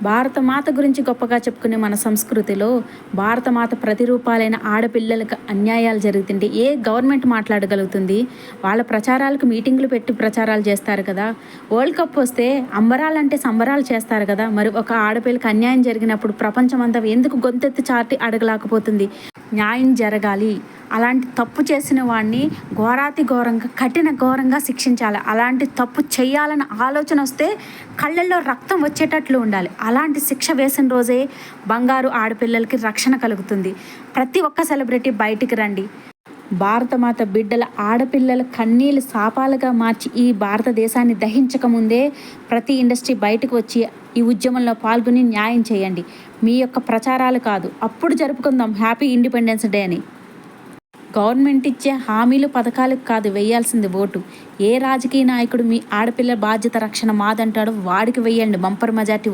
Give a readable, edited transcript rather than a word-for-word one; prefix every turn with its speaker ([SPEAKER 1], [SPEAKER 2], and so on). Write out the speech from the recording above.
[SPEAKER 1] భారతమాత గురించి గొప్పగా చెప్పుకునే మన సంస్కృతిలో భారతమాత ప్రతిరూపాలైన ఆడపిల్లలకు అన్యాయాలు జరుగుతుంటే ఏ గవర్నమెంట్ మాట్లాడగలుగుతుంది? వాళ్ళ ప్రచారాలకు మీటింగులు పెట్టి ప్రచారాలు చేస్తారు కదా. వరల్డ్ కప్ వస్తే అంబరాలంటే సంబరాలు చేస్తారు కదా. మరి ఒక ఆడపిల్లకి అన్యాయం జరిగినప్పుడు ప్రపంచమంతా ఎందుకు గొంతెత్తి చాటి అడగలేకపోతుంది? న్యాయం జరగాలి. అలాంటి తప్పు చేసిన వాడిని ఘోరాతి ఘోరంగా ఘోరంగా శిక్షించాలి. అలాంటి తప్పు చేయాలని ఆలోచన వస్తే కళ్ళల్లో రక్తం వచ్చేటట్లు ఉండాలి. అలాంటి శిక్ష వేసిన రోజే బంగారు ఆడపిల్లలకి రక్షణ కలుగుతుంది. ప్రతి ఒక్క సెలబ్రిటీ బయటికి రండి. భారతమాత బిడ్డల ఆడపిల్లల కన్నీళ్ళు శాపాలుగా మార్చి ఈ భారతదేశాన్ని దహించకముందే ప్రతి ఇండస్ట్రీ బయటకు వచ్చి ఈ ఉద్యమంలో పాల్గొని న్యాయం చేయండి. మీ యొక్క ప్రచారాలు కాదు. అప్పుడు జరుపుకుందాం హ్యాపీ ఇండిపెండెన్స్ డే అని. గవర్నమెంట్ ఇచ్చే హామీలు పథకాలకు కాదు వేయాల్సింది ఓటు. ఏ రాజకీయ నాయకుడు మీ ఆడపిల్ల బాధ్యత రక్షణ మాదంటాడో వాడికి వేయండి బంపర్ మెజార్టీ.